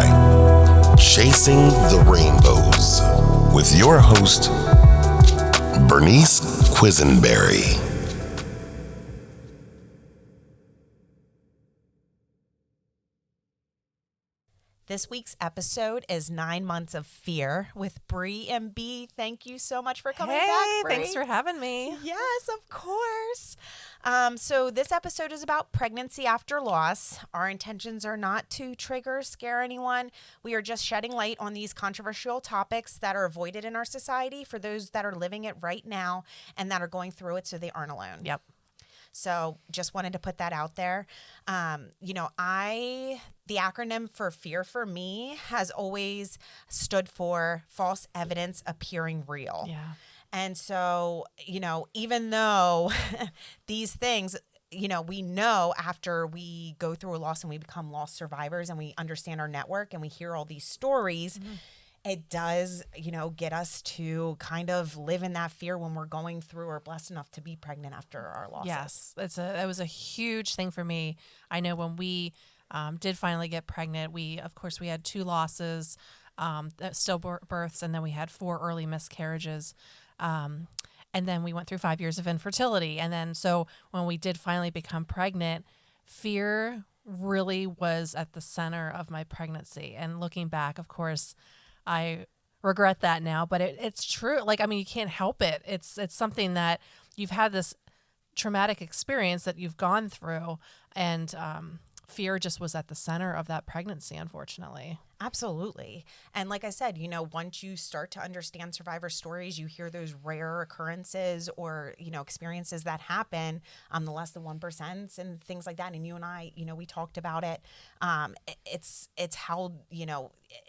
by Chasing the Rainbows with your host, Bernice Quisenberry. This week's episode is 9 Months of Fear with Bree and B. Thank you so much for coming back, Bree. Thanks for having me. Yes, of course. So this episode is about pregnancy after loss. Our intentions are not to trigger or scare anyone. We are just shedding light on these controversial topics that are avoided in our society for those that are living it right now and that are going through it so they aren't alone. Yep. So just wanted to put that out there. The acronym for FEAR for me has always stood for false evidence appearing real. Yeah. And so, even though these things, we know after we go through a loss and we become loss survivors and we understand our network and we hear all these stories, it does, get us to kind of live in that fear when we're going through or blessed enough to be pregnant after our losses. Yes, that was a huge thing for me. I know when we did finally get pregnant, we had 2 losses, stillbirths, and then we had 4 early miscarriages. And then we went through 5 years of infertility. And then so when we did finally become pregnant, fear really was at the center of my pregnancy. And looking back, of course, I regret that now, but it's true. You can't help it. It's something that you've had this traumatic experience that you've gone through, and fear just was at the center of that pregnancy, unfortunately. Absolutely. And like I said, once you start to understand survivor stories, you hear those rare occurrences or, experiences that happen, the less than 1% and things like that. And you and I, we talked about it. It's how,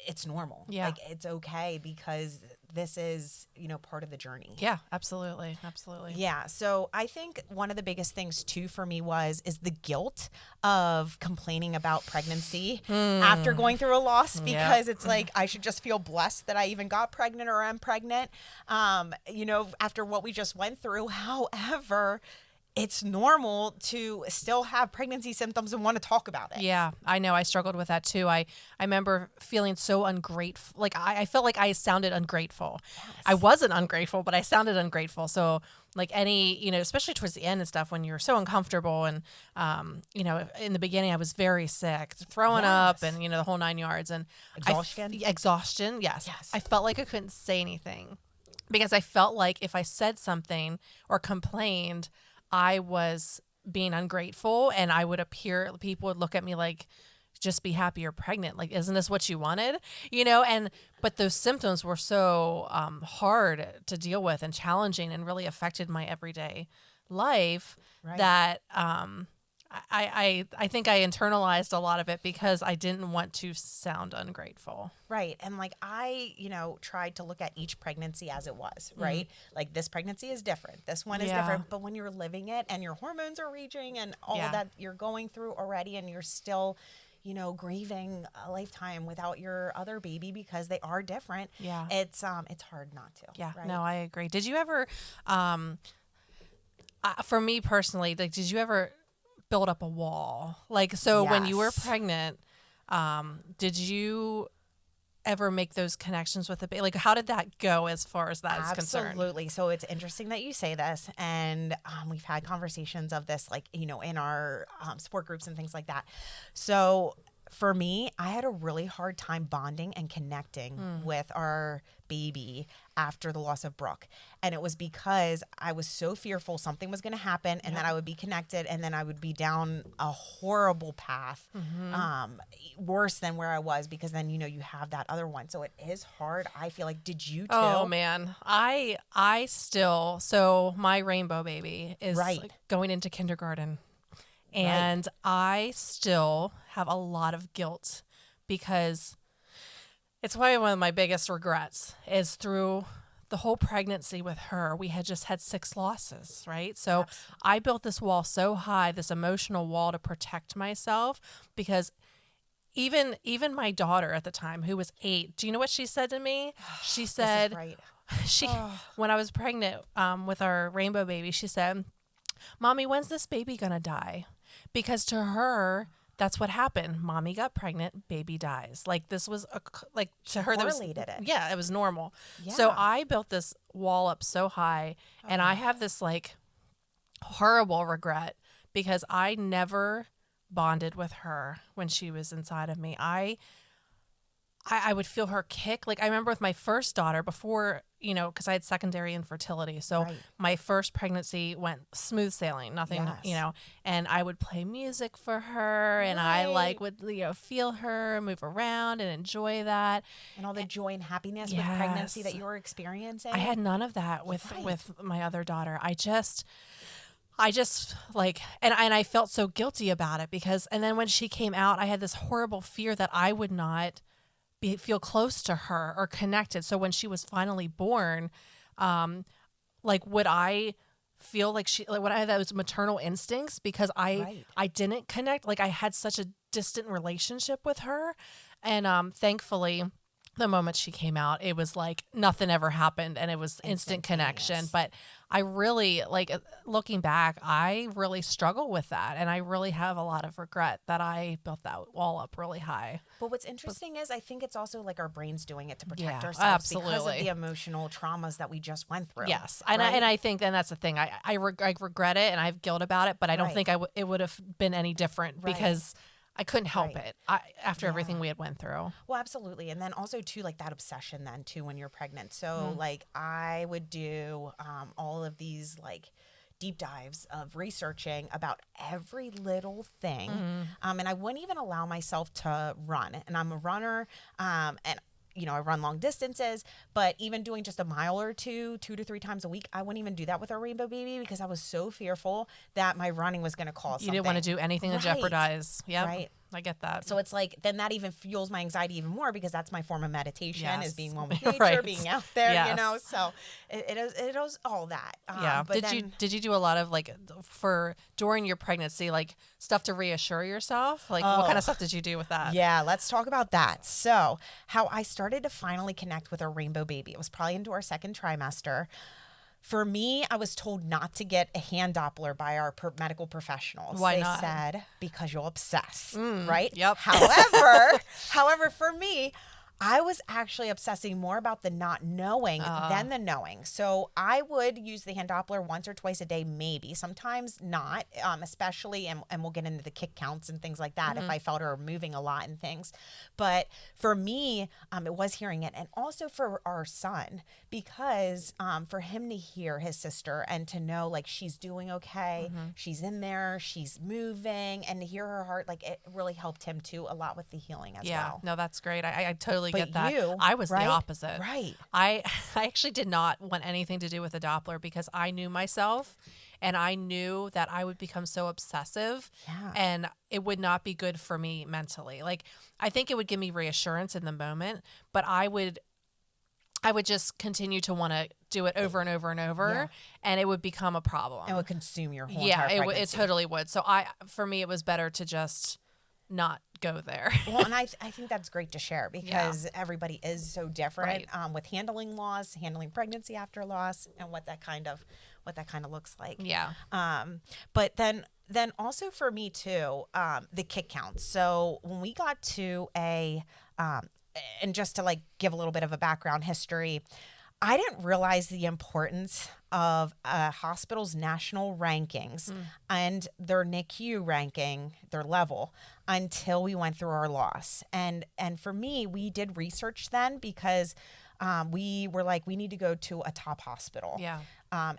it's normal. Yeah. It's okay because this is, part of the journey. Yeah, absolutely. Absolutely. Yeah. So I think one of the biggest things too for me is the guilt of complaining about pregnancy after going through a loss, because it's like, I should just feel blessed that I even got pregnant or am pregnant, after what we just went through. However, it's normal to still have pregnancy symptoms and want to talk about it. Yeah, I know. I struggled with that too. I remember feeling so ungrateful. I felt like I sounded ungrateful. Yes. I wasn't ungrateful, but I sounded ungrateful. So especially towards the end and stuff, when you're so uncomfortable and, in the beginning I was very sick, throwing up and, the whole 9 yards. And exhaustion. Yes. I felt like I couldn't say anything because I felt like if I said something or complained, I was being ungrateful, and people would look at me like, just be happy you're pregnant. Like, isn't this what you wanted? But those symptoms were so hard to deal with and challenging and really affected my everyday life that I think I internalized a lot of it because I didn't want to sound ungrateful. Right. And I, tried to look at each pregnancy as it was, right? Like, this pregnancy is different. This one is different. But when you're living it and your hormones are raging and all that you're going through already, and you're still, grieving a lifetime without your other baby because they are different. Yeah. It's hard not to. Yeah. Right? No, I agree. Did you ever, for me personally, did you ever build up a wall? When you were pregnant, did you ever make those connections with the baby? How did that go as far as that is concerned? Absolutely. So it's interesting that you say this, and we've had conversations of this, in our support groups and things like that. So for me, I had a really hard time bonding and connecting with our baby after the loss of Brooke. And it was because I was so fearful something was going to happen, and then I would be connected, and then I would be down a horrible path, worse than where I was, because then, you have that other one. So it is hard. I feel like, did you too? Oh man, I still, so my rainbow baby is going into kindergarten. And I still have a lot of guilt because it's probably one of my biggest regrets is through the whole pregnancy with her, we had just had 6 losses, right? So I built this wall so high, this emotional wall to protect myself, because even my daughter at the time, who was 8, do you know what she said to me? She said, when I was pregnant with our rainbow baby, she said, "Mommy, when's this baby gonna die?" Because to her, that's what happened. Mommy got pregnant, baby dies. Like this was like to her, there was, correlated it. yeah, it was normal. So Yeah. I built this wall up so high, and I have this like horrible regret because I never bonded with her when she was inside of me. I would feel her kick. Like I remember with my first daughter before, because I had secondary infertility. So Right. my first pregnancy went smooth sailing, nothing, Yes. and I would play music for her and I like Right. would, feel her move around and enjoy that. And all the joy and happiness with pregnancy that Yes. you were experiencing. I had none of that with my other daughter. I just like, and I felt so guilty about it because, and then when she came out, I had this horrible fear that I would not feel close to her or connected. So when she was finally born, like would I feel like would I have those maternal instincts because Right. I didn't connect, like I had such a distant relationship with her, and thankfully the moment she came out, it was like nothing ever happened and it was instant connection. Instantaneous. But I really, like, looking back, I really struggle with that. And I really have a lot of regret that I built that wall up really high. But what's interesting is I think it's also like our brains doing it to protect Yeah, ourselves because of absolutely. the emotional traumas that we just went through. Yes. And, right? I think, and that's the thing, I regret it and I have guilt about it, but I don't Right. think it would have been any different Right. because I couldn't help Right. it after everything we had went through. Well, absolutely. And then also too, like that obsession then too, when you're pregnant. So like I would do all of these like deep dives of researching about every little thing. And I wouldn't even allow myself to run. And I'm a runner. And I run long distances, but even doing just a mile or two to 3 times a week, I wouldn't even do that with our rainbow baby because I was so fearful that my running was going to cause You didn't want to do anything to Right. jeopardize. Yeah. Right. I get that. So it's like, then that even fuels my anxiety even more because that's my form of meditation Yes. is being one with nature, Right. being out there, Yes. so it is all that. Yeah. But Did you do a lot of like during your pregnancy, like stuff to reassure yourself? Like what kind of stuff did you do with that? Yeah, let's talk about that. So, how I started to finally connect with our rainbow baby. It was probably into our second trimester. For me, I was told not to get a hand Doppler by our medical professionals. Why they not? said because you'll obsess, right? yep. However, for me, I was actually obsessing more about the not knowing than the knowing. So I would use the hand Doppler once or twice a day, maybe. Sometimes not, especially, and we'll get into the kick counts and things like that if I felt her moving a lot and things. But for me, it was hearing it. And also for our son, because for him to hear his sister and to know like she's doing okay, she's in there, she's moving, and to hear her heart, like it really helped him too a lot with the healing as Yeah, well. no, that's great. I totally But get that. you, I was right? the opposite. Right. I actually did not want anything to do with a Doppler because I knew myself and I knew that I would become so obsessive Yeah. and it would not be good for me mentally. Like I think it would give me reassurance in the moment, but I would just continue to want to do it over and over and over, Yeah. and it would become a problem. And would consume your whole Yeah, entire it pregnancy. totally would. So for me, it was better to just not go there. Well, and I think that's great to share because everybody is so different with handling loss, handling pregnancy after loss, and what that kind of looks like. Yeah. But then also for me too, the kick counts. So when we got to and just to like give a little bit of a background history, I didn't realize the importance of a hospital's national rankings and their NICU ranking, their level, until we went through our loss. And for me, we did research then because we were like, we need to go to a top hospital. Yeah.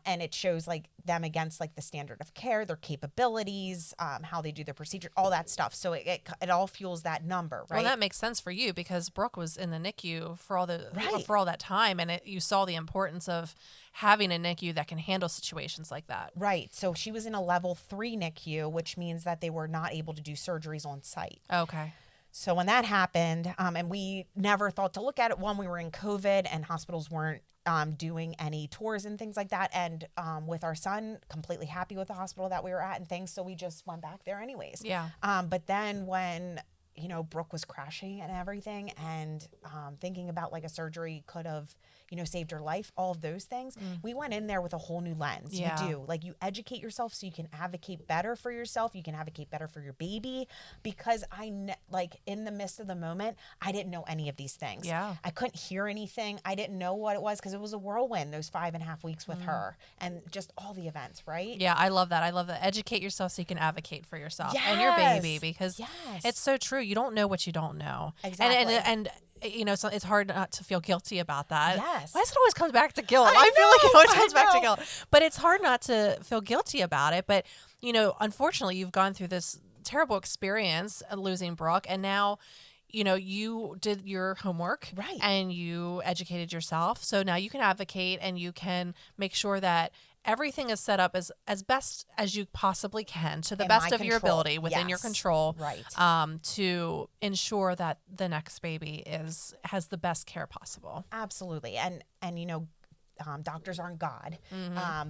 And it shows like them against like the standard of care, their capabilities, how they do their procedure, all that stuff. So it all fuels that number, right? Well, that makes sense for you because Brooke was in the NICU for all Right. for all that time, and you saw the importance of having a NICU that can handle situations like that. Right. So she was in a level 3 NICU, which means that they were not able to do surgeries on site. Okay. So when that happened, and we never thought to look at it, one, we were in COVID and hospitals weren't doing any tours and things like that. And with our son, completely happy with the hospital that we were at and things. So we just went back there anyways. Yeah. But then when you know, Brooke was crashing and everything, and thinking about like a surgery could have, you know, saved her life, all of those things. We went in there with a whole new lens. Yeah. You do. Like, you educate yourself so you can advocate better for yourself. You can advocate better for your baby, because like in the midst of the moment, I didn't know any of these things. Yeah. I couldn't hear anything. I didn't know what it was, because it was a whirlwind, those 5.5 weeks with her, and just all the events, right? Yeah, I love that. I love that. Educate yourself so you can advocate for yourself and your baby, because it's so true. You don't know what you don't know. Exactly. And you know, so it's hard not to feel guilty about that. Yes. Why does it always come back to guilt? I feel like it know, always comes back to know. guilt. But it's hard not to feel guilty about it. But, you know, unfortunately, you've gone through this terrible experience losing Brooke, and now, you know, you did your homework, Right. and you educated yourself. So now you can advocate, and you can make sure that everything is set up as best as you possibly can, to the In best my of your control. ability, within your Yes. control, Right. to ensure that the next baby has the best care possible. Absolutely. And you know, doctors aren't God.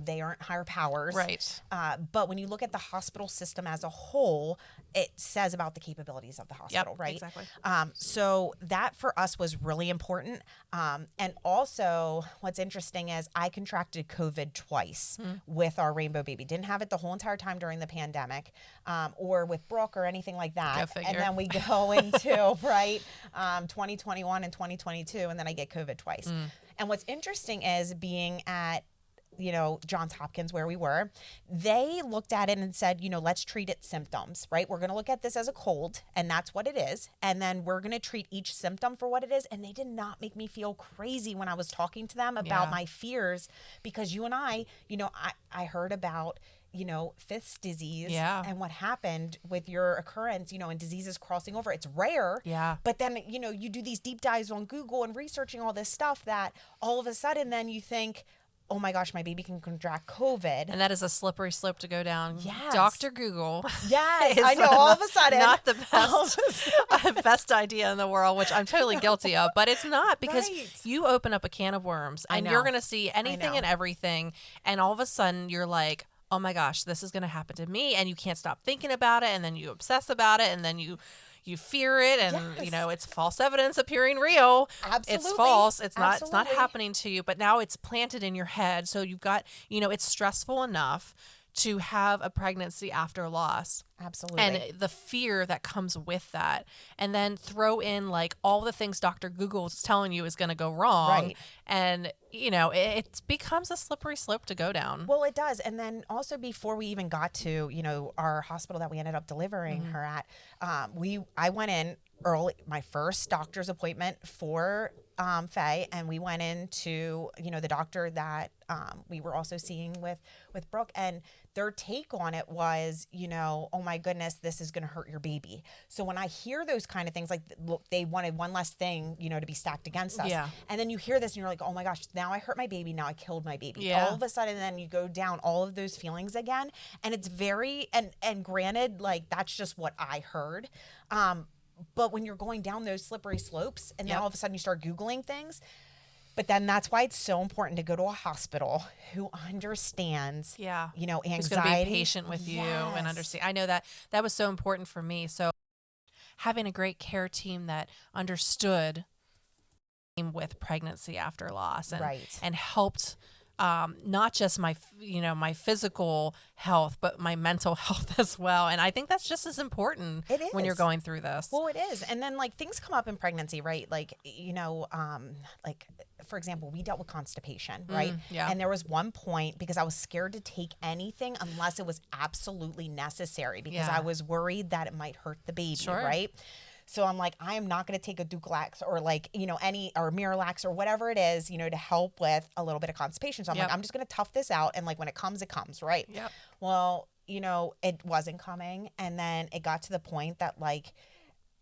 They aren't higher powers. Right. But when you look at the hospital system as a whole, it says about the capabilities of the hospital, right? Exactly. So that for us was really important. And also, what's interesting is I contracted COVID twice with our rainbow baby. Didn't have it the whole entire time during the pandemic, or with Brooke or anything like that. Go figure. And then we go into, right, 2021 and 2022, and then I get COVID twice. And what's interesting is being at, you know, Johns Hopkins, where we were, they looked at it and said, you know, let's treat its symptoms, right? We're going to look at this as a cold, and that's what it is. And then we're going to treat each symptom for what it is. And they did not make me feel crazy when I was talking to them about my fears, because you and I, you know, I heard about, you know, Fifth's disease and what happened with your occurrence, you know, and diseases crossing over. It's rare. Yeah. But then, you know, you do these deep dives on Google and researching all this stuff that all of a sudden then you think, oh my gosh, my baby can contract COVID. And that is a slippery slope to go down. Yes. Dr. Google. Yes, is I know, all of a sudden. Not the best idea in the world, which I'm totally guilty of. But it's not, because you open up a can of worms, and you're going to see anything and everything. And all of a sudden you're like, oh my gosh, this is going to happen to me. And you can't stop thinking about it. And then you obsess about it. And then you fear it, and you know, it's false evidence appearing real. Absolutely. It's false. It's not Absolutely. happening to you, but now it's planted in your head. So you've got, you know, it's stressful enough to have a pregnancy after loss. Absolutely. And the fear that comes with that. And then throw in like all the things Dr. Google is telling you is going to go wrong. Right. And, you know, it becomes a slippery slope to go down. Well, it does. And then also, before we even got to, you know, our hospital that we ended up delivering her at, I went in early, my first doctor's appointment for Faye, and we went into, you know, the doctor that we were also seeing with Brooke, and their take on it was, you know, oh my goodness, this is going to hurt your baby. So when I hear those kind of things, like, look, they wanted one less thing, you know, to be stacked against us. Yeah. And then you hear this and you're like, oh my gosh, now I hurt my baby. Now I killed my baby. Yeah. All of a sudden, then you go down all of those feelings again. And it's very, and granted, like, that's just what I heard. But when you're going down those slippery slopes, and then all of a sudden you start Googling things, but then that's why it's so important to go to a hospital who understands, you know, anxiety. Who's going to be patient with you and understand. I know that was so important for me. So having a great care team that understood with pregnancy after loss, and helped not just my physical health, but my mental health as well. And I think that's just as important when you're going through this. Well, it is. And then, like, things come up in pregnancy, right? Like, you know, like, for example, we dealt with constipation, right? And there was one point, because I was scared to take anything unless it was absolutely necessary, because I was worried that it might hurt the baby, right? So I'm like, I am not going to take a Dulcolax or, like, you know, or Miralax or whatever it is, you know, to help with a little bit of constipation. So I'm like, I'm just going to tough this out. And, like, when it comes, right? Well, you know, it wasn't coming. And then it got to the point that, like,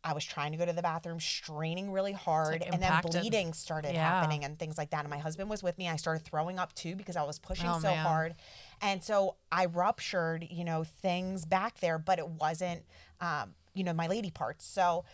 I was trying to go to the bathroom, straining really hard, and then bleeding started happening and things like that. And my husband was with me. I started throwing up too, because I was pushing hard. And so I ruptured, you know, things back there, but it wasn't, you know, my lady parts. So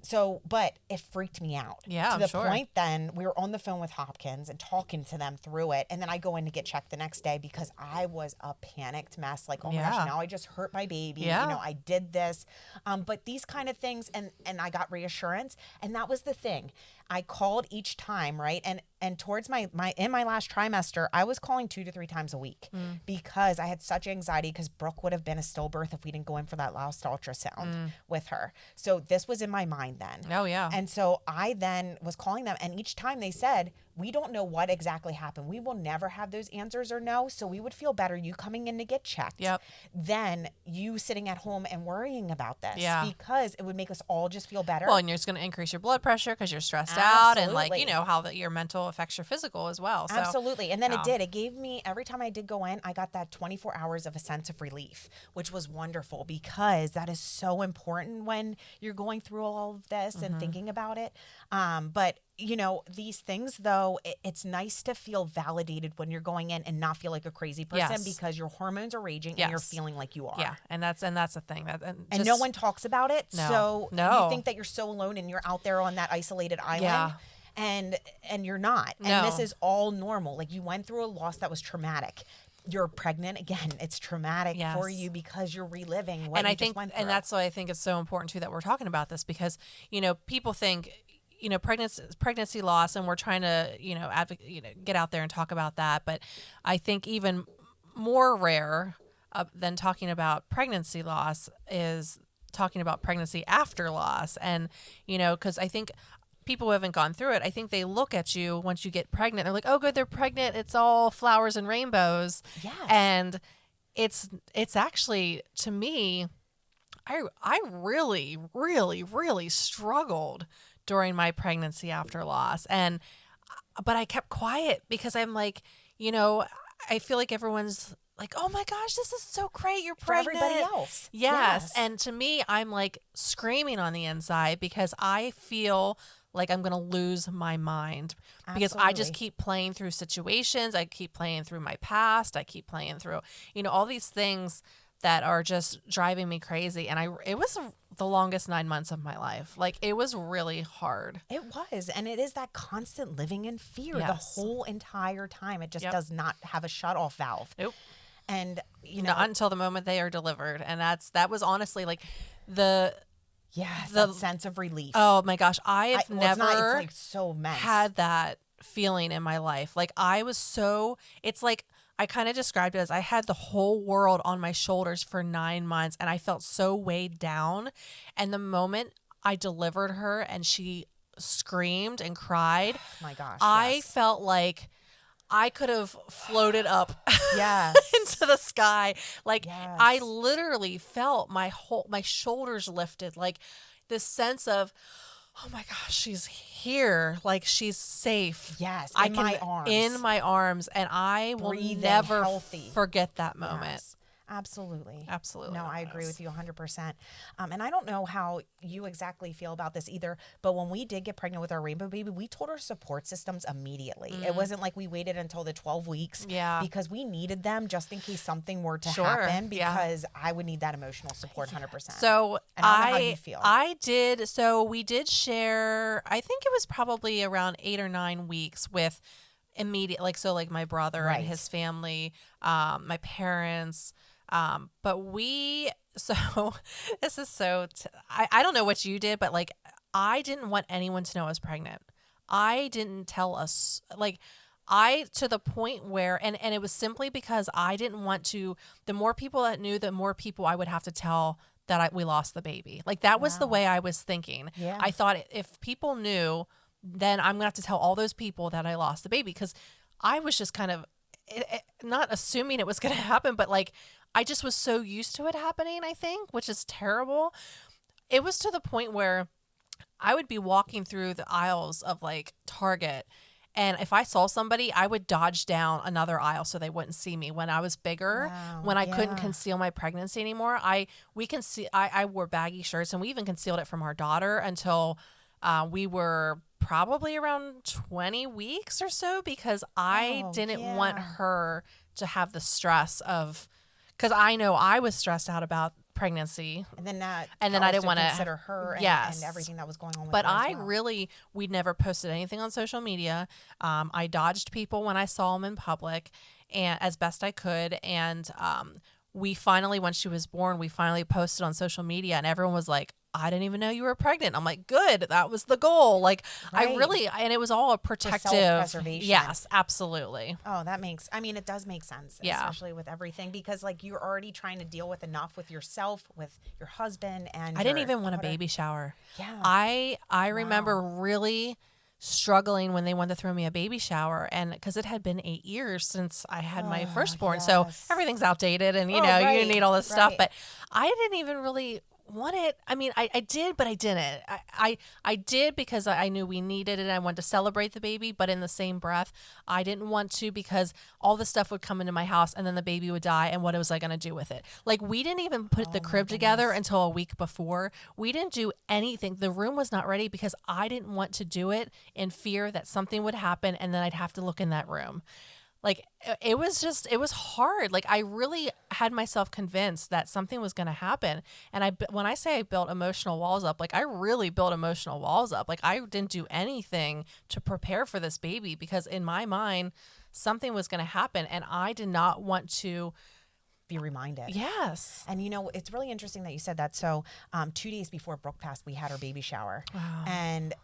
So, but it freaked me out. Yeah, to I'm the sure. point then we were on the phone with Hopkins and talking to them through it. And then I go in to get checked the next day because I was a panicked mess. Like, oh my Yeah. gosh, now I just hurt my baby. Yeah. You know, I did this. But these kind of things, and I got reassurance. And that was the thing. I called each time, right? And towards my in my last trimester, I was calling 2 to 3 times a week because I had such anxiety because Brooke would have been a stillbirth if we didn't go in for that last ultrasound with her. So this was in my mind then. Oh, yeah. And so I then was calling them, and each time they said, we don't know what exactly happened. We will never have those answers or no. So we would feel better you coming in to get checked Yep. than you sitting at home and worrying about this. Yeah. Because it would make us all just feel better. Well, and you're just going to increase your blood pressure because you're stressed out, and like, Absolutely. you know, how your mental affects your physical as well. So, Absolutely. And then yeah. it did. It gave me, every time I did go in, I got that 24 hours of a sense of relief, which was wonderful because that is so important when you're going through all of this and thinking about it. But, you know, these things, though, it's nice to feel validated when you're going in and not feel like a crazy person Yes. because your hormones are raging and you're Yes. feeling like you are. Yeah, and that's the thing. That And just- no one talks about it. No. So No. you think that you're so alone and you're out there on that isolated island. Yeah. And you're not. No. And this is all normal. Like, you went through a loss that was traumatic. You're pregnant again. It's traumatic for Yes. you because you're reliving what and you I just think, went through. and that's why I think it's so important too that we're talking about this, because, you know, people think, you know, pregnancy loss, and we're trying to, you know, get out there and talk about that. But I think even more rare than talking about pregnancy loss is talking about pregnancy after loss. And, you know, because I think people who haven't gone through it, I think they look at you once you get pregnant. They're like, oh, good, they're pregnant. It's all flowers and rainbows. Yes. And it's actually, to me, I really, really, really struggled during my pregnancy after loss. But I kept quiet because I'm like, you know, I feel like everyone's like, oh my gosh, this is so great. You're for pregnant. everybody else. Yes. And to me, I'm like screaming on the inside because I feel like I'm going to lose my mind because I just Absolutely. keep playing through situations. I keep playing through my past. I keep playing through, you know, all these things that are just driving me crazy. And it was the longest 9 months of my life. Like, it was really hard. It was. And it is that constant living in fear Yes. the whole entire time. It just Yep. does not have a shut-off valve. Nope. And, you know, Not until the moment they are delivered. And that was honestly like yes, the- that sense of relief. oh my gosh, I have Well, it's never not, it's like so immense. had that feeling in my life. Like, I was so, it's like, I kind of described it as I had the whole world on my shoulders for 9 months, and I felt so weighed down. And the moment I delivered her and she screamed and cried, My gosh. I yes. felt like I could have floated up Yes. into the sky. Like, I Yes. literally felt my shoulders lifted, like this sense of, oh my gosh, she's here. Like, she's safe. Yes, I in can my arms. in my arms, and I will Breathing, never healthy. forget that moment. Yes, absolutely. Absolutely. No, I not agree this. with you 100%. And I don't know how you exactly feel about this either, but when we did get pregnant with our rainbow baby, we told our support systems immediately. It wasn't like we waited until the 12 weeks Yeah. because we needed them just in case something were to Sure, happen, yeah. because I would need that emotional support 100%. So And I don't know how you feel. I did. So we did share. I think it was probably around 8 or 9 weeks with immediate, like, so like my brother Right. and his family, my parents. But so this is so. I don't know what you did, but like, I didn't want anyone to know I was pregnant. I didn't tell us, like, to the point where, and it was simply because I didn't want to, the more people that knew, the more people I would have to tell that we lost the baby. Like, that was the Wow. way I was thinking. Yeah. I thought if people knew, then I'm going to have to tell all those people that I lost the baby, because I was just kind of not assuming it was going to happen, but like, I just was so used to it happening, I think, which is terrible. It was to the point where I would be walking through the aisles of like Target, and if I saw somebody, I would dodge down another aisle so they wouldn't see me. When I was bigger, Wow, when I couldn't yeah. conceal my pregnancy anymore, I wore baggy shirts, and we even concealed it from our daughter until we were probably around 20 weeks or so, because I Oh, didn't want yeah. her to have the stress of, because I know I was stressed out about pregnancy. And then that, And then I didn't also want to consider her and, yes. and everything that was going on with But her as I well. really, we never posted anything on social media. I dodged people when I saw them in public, and as best I could. And we finally, when she was born, we finally posted on social media, and everyone was like, I didn't even know you were pregnant. I'm like, good. That was the goal. Like, I Right. really, and it was all a protective. self-preservation. Yes, absolutely. Oh, I mean, it does make sense, Yeah. especially with everything, because like you're already trying to deal with enough with yourself, with your husband, and I didn't your even want a daughter. baby shower. Yeah. I remember really struggling when they wanted to throw me a baby shower, and because it had been 8 years since I had my firstborn, so yes. everything's outdated, and you Oh, know you right, need all this stuff. right. But I didn't even really want it. I mean, I did, but I didn't. I did because I knew we needed it. I wanted to celebrate the baby, but in the same breath, I didn't want to because all the stuff would come into my house and then the baby would die, and what was I going to do with it? Like, we didn't even put the crib together until a week before. We didn't do anything. The room was not ready because I didn't want to do it in fear that something would happen and then I'd have to look in that room. Like, it was hard. Like, I really had myself convinced that something was going to happen. And when I say I built emotional walls up, like, I really built emotional walls up. Like, I didn't do anything to prepare for this baby because in my mind, something was going to happen. And I did not want to. Be reminded. Yes. And you know, it's really interesting that you said that. So 2 days before Brooke passed, we had her baby shower. Wow. And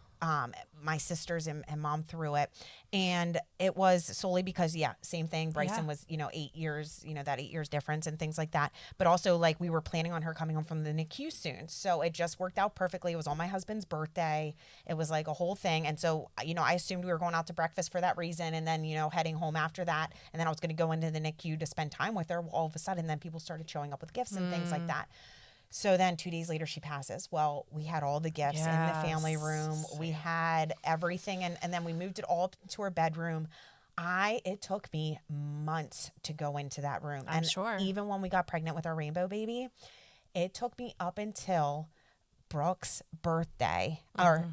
my sisters and mom threw it. And it was solely because, same thing. Bryson was, 8 years, that 8 years difference and things like that. But also, like, we were planning on her coming home from the NICU soon. So it just worked out perfectly. It was on my husband's birthday. It was like a whole thing. And so, I assumed we were going out to breakfast for that reason. And then, heading home after that. And then I was going to go into the NICU to spend time with her. All of a sudden, then people started showing up with gifts and things like that. So then 2 days later, she passes. Well, we had all the gifts in the family room. We had everything. And then we moved it all to her bedroom. It took me months to go into that room. I'm and sure. Even when we got pregnant with our rainbow baby, it took me up until Brooke's birthday,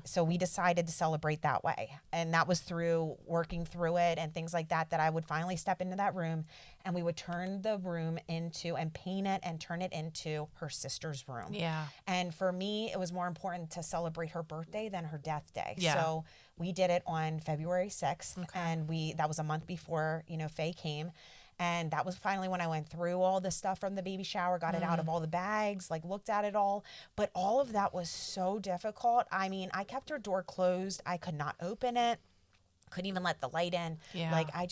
so we decided to celebrate that way. And that was through working through it and things like that, that I would finally step into that room and we would turn the room into and paint it and turn it into her sister's room. Yeah. And for me, it was more important to celebrate her birthday than her death day. Yeah. So we did it on February 6th and that was a month before, Faye came. And that was finally when I went through all the stuff from the baby shower, got it out of all the bags, like looked at it all. But all of that was so difficult. I mean, I kept her door closed. I could not open it. Couldn't even let the light in. Yeah. Like, I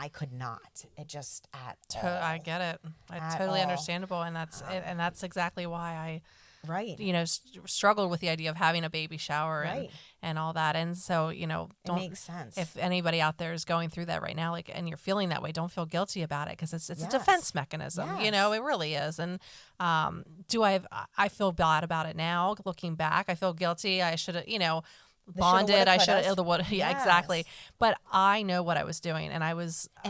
could not. It just I get it. Totally understandable. And that's exactly why I right. struggled with the idea of having a baby shower Right. and all that. And so, It makes sense. If anybody out there is going through that right now, like, and you're feeling that way, don't feel guilty about it because it's a Yes. defense mechanism. Yes. It really is. And I feel bad about it now. Looking back, I feel guilty. I should have, bonded. I should have. Yeah, exactly. Yes. But I know what I was doing, and at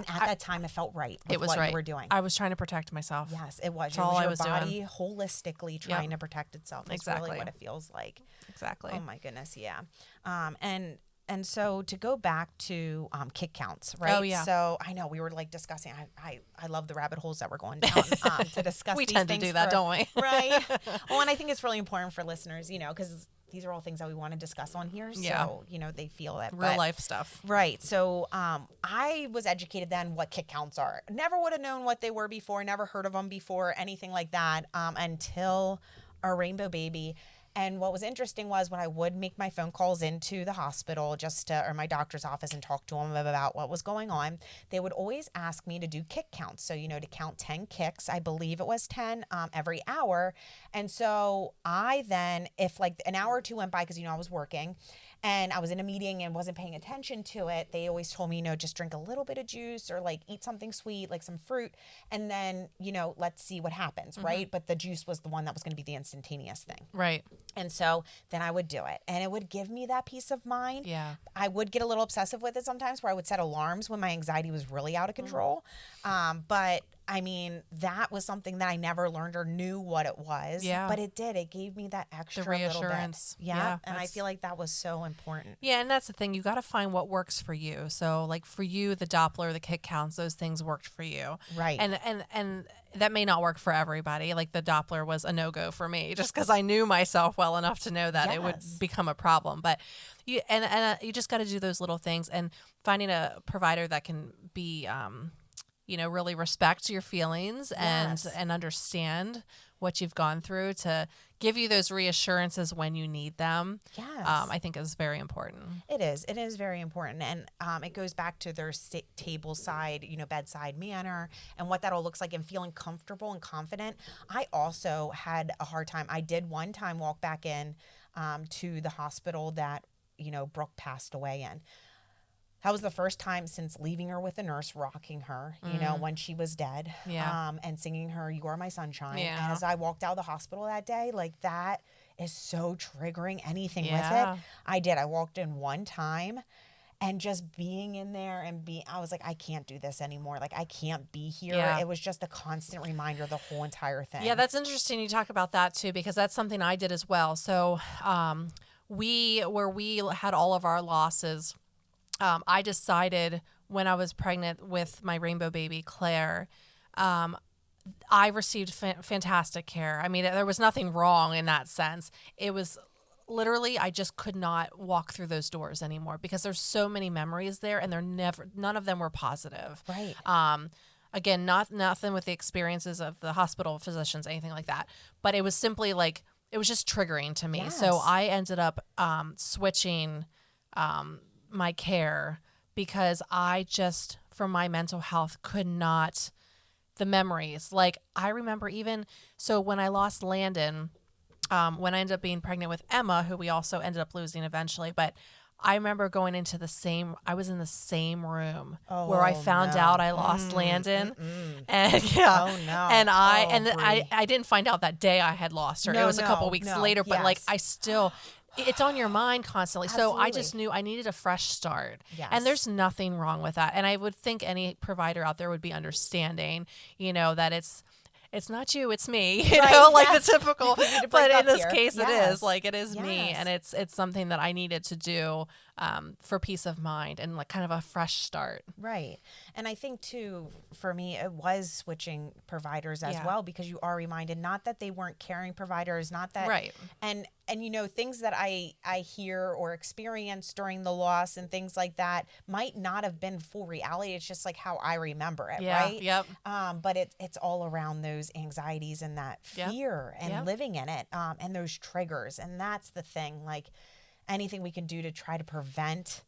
that time, it felt right. With it was what right. you were doing. I was trying to protect myself. Yes, it was. That's all I was your body doing. holistically trying to protect itself. That's Exactly. really what it feels like. Exactly. Oh my goodness, yeah. And so to go back to kick counts, right? Oh, yeah. So I know we were like discussing. I love the rabbit holes that we're going down to discuss. We these tend to things do that, don't we? Right. Well, and I think it's really important for listeners, because these are all things that we want to discuss on here. So they feel it. Real life stuff. Right. So I was educated then what kick counts are. Never would have known what they were before. Never heard of them before. Anything like that until our rainbow baby. And what was interesting was when I would make my phone calls into the hospital or my doctor's office and talk to them about what was going on, they would always ask me to do kick counts. So, to count 10 kicks, I believe it was 10 every hour. And so I then, if like an hour or two went by, because, I was working and I was in a meeting and wasn't paying attention to it, they always told me, just drink a little bit of juice or like eat something sweet, like some fruit. And then, let's see what happens, right? But the juice was the one that was going to be the instantaneous thing. Right. And so then I would do it and it would give me that peace of mind. Yeah. I would get a little obsessive with it sometimes where I would set alarms when my anxiety was really out of control. But I mean, that was something that I never learned or knew what it was. Yeah. But it did. It gave me that extra The little bit. reassurance. Yeah. And I feel like that was so important. Yeah, and that's the thing. You got to find what works for you. So, like for you, the Doppler, the kick counts, those things worked for you. Right. And that may not work for everybody. Like the Doppler was a no-go for me just because I knew myself well enough to know that it would Yes. become a problem. But you you just got to do those little things, and finding a provider that can be really respect your feelings Yes. and understand what you've gone through to give you those reassurances when you need them. Yes. I think is very important. It is. It is very important. And it goes back to their table side, bedside manner and what that all looks like and feeling comfortable and confident. I also had a hard time. I did one time walk back in to the hospital that, Brooke passed away in. That was the first time since leaving her with a nurse, rocking her, when she was dead, Yeah. And singing her, "You Are My Sunshine." Yeah. And as I walked out of the hospital that day, like that is so triggering, anything with Yeah. it. I did. I walked in one time and just being in there and I was like, I can't do this anymore. Like, I can't be here. Yeah. It was just a constant reminder, the whole entire thing. Yeah, that's interesting you talk about that too, because that's something I did as well. So we had all of our losses, I decided when I was pregnant with my rainbow baby, Claire, I received fantastic care. I mean, there was nothing wrong in that sense. It was literally, I just could not walk through those doors anymore because there's so many memories there and none of them were positive. Right. Again, nothing with the experiences of the hospital physicians, anything like that. But it was simply like, it was just triggering to me. Yes. So I ended up switching my care because I just, for my mental health, could not, the memories. Like I remember so when I lost Landon, when I ended up being pregnant with Emma, who we also ended up losing eventually, but I remember going into I was in the same room where I found out I lost Landon. And yeah. Oh, no. And Brie. I didn't find out that day I had lost her. It was a couple weeks later, but like I still, it's on your mind constantly. So I just knew I needed a fresh start. Yes. And there's nothing wrong with that. And I would think any provider out there would be understanding, that it's not you, it's me, Right, like yes. the typical, to break but in up this here. case it Yes. is like, it is me. Yes. And it's something that I needed to do for peace of mind and like kind of a fresh start. Right. And I think too, for me, it was switching providers as Yeah. well, because you are reminded, not that they weren't caring providers, not that, Right. And things that I hear or experience during the loss and things like that might not have been full reality. It's just like how I remember it. Yeah. Right. Yep. But it's all around those anxieties and that Yep. fear and Yep. living in it, and those triggers. And that's the thing, like anything we can do to try to prevent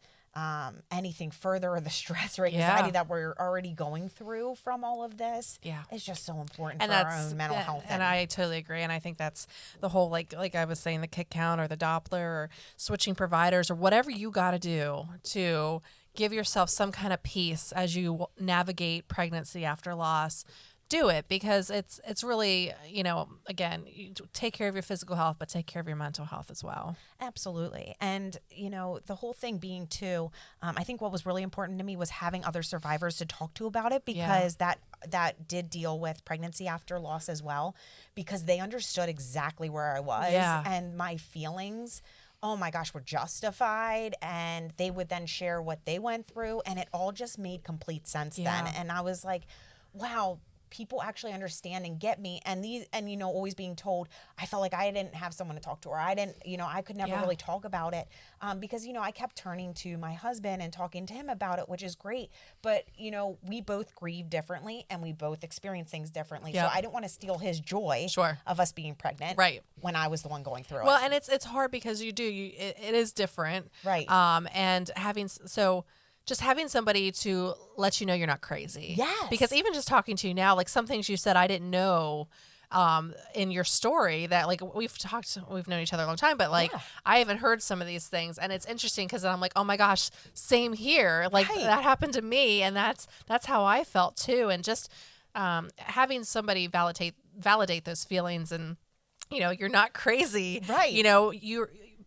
anything further, or the stress or anxiety Yeah. that we're already going through from all of this, Yeah. is just so important And for our that's own mental health. and I totally agree. And I think that's the whole, like I was saying, the kick count or the Doppler or switching providers or whatever you got to do to give yourself some kind of peace as you navigate pregnancy after loss. Do it, because it's really, again, you take care of your physical health, but take care of your mental health as well. Absolutely. And, the whole thing being too, I think what was really important to me was having other survivors to talk to about it, because that did deal with pregnancy after loss as well, because they understood exactly where I was and my feelings. Oh my gosh, were justified, and they would then share what they went through, and it all just made complete sense then. And I was like, wow, people actually understand and get me. And always being told, I felt like I didn't have someone to talk to, or I didn't, I could never really talk about it, because I kept turning to my husband and talking to him about it, which is great. But we both grieve differently and we both experience things differently. Yep. So I didn't want to steal his joy of us being pregnant, Right. when I was the one going through it. Well, and it's hard because it is different, Right. And just having somebody to let you know you're not crazy. Yes. Because even just talking to you now, like some things you said I didn't know in your story, that like we've known each other a long time, but like I haven't heard some of these things, and it's interesting because I'm like, oh my gosh, same here. Like that happened to me, and that's how I felt too. And just having somebody validate those feelings, and you're not crazy. Right.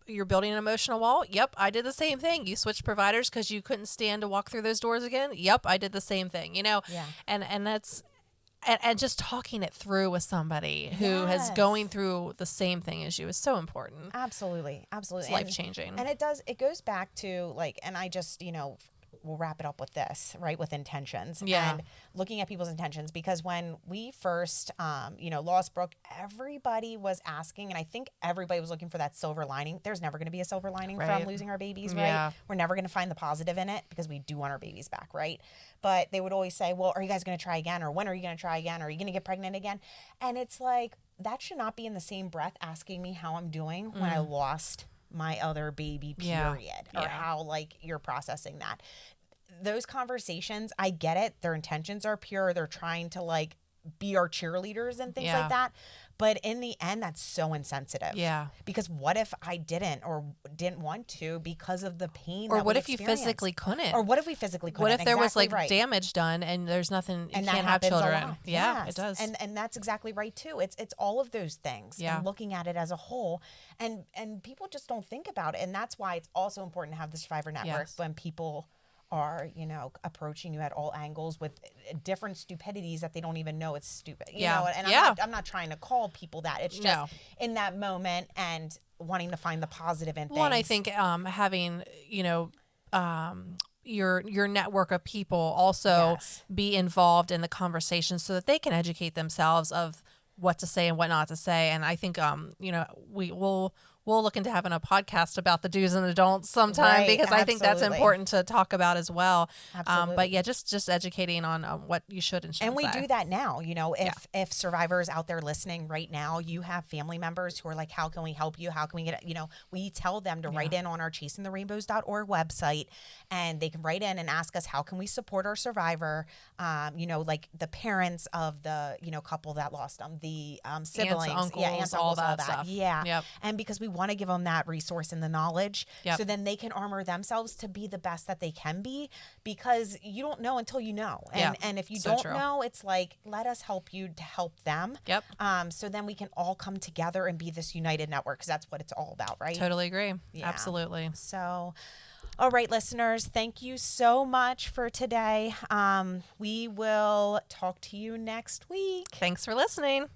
You're building an emotional wall. Yep, I did the same thing. You switched providers because you couldn't stand to walk through those doors again. Yep, I did the same thing. Yeah. And that's, and just talking it through with somebody who is going through the same thing as you is so important. Absolutely. It's life-changing. And it goes back to like, and I just, we'll wrap it up with this, right? With intentions and looking at people's intentions, because when we first, lost Brooke, everybody was asking, and I think everybody was looking for that silver lining. There's never going to be a silver lining from losing our babies, right? Yeah. We're never going to find the positive in it because we do want our babies back, right? But they would always say, well, are you guys going to try again? Or when are you going to try again? Or are you going to get pregnant again? And it's like, that should not be in the same breath asking me how I'm doing when I lost my other baby, period, or how like you're processing that. Those conversations, I get it. Their intentions are pure. They're trying to like be our cheerleaders and things like that. But in the end, that's so insensitive. Yeah. Because what if I didn't want to because of the pain? Or that what we if you experienced? physically couldn't? Or what if we physically couldn't? What if there was like right. damage done and there's nothing, you And can't that have happens a children? lot. Yeah, Yes. it does. And that's exactly right too. It's all of those things. Yeah. And looking at it as a whole. And people just don't think about it. And that's why it's also important to have the Survivor Network when people are, approaching you at all angles with different stupidities that they don't even know it's stupid. You know, and I'm not trying to call people that. It's just in that moment and wanting to find the positive in things. Well, and I think having, your network of people also be involved in the conversation so that they can educate themselves of what to say and what not to say. And I think, we'll look into having a podcast about the do's and the don'ts sometime, because I think that's important to talk about as well. Absolutely. But yeah, just educating on what you should and shouldn't And we say. do that now. If survivors out there listening right now, you have family members who are like, how can we help you? How can we get, we tell them to write in on our chasingtherainbows.org website, and they can write in and ask us, how can we support our survivor? Like the parents of the, couple that lost them, the siblings, aunts, aunts, all uncles, that stuff. Yeah. Yep. And because we want to give them that resource and the knowledge, so then they can armor themselves to be the best that they can be, because you don't know until you know. And if you don't know, it's like, let us help you to help them. Yep. So then we can all come together and be this united network, because that's what it's all about, right? Totally agree. Yeah. Absolutely. So, all right, listeners, thank you so much for today. We will talk to you next week. Thanks for listening.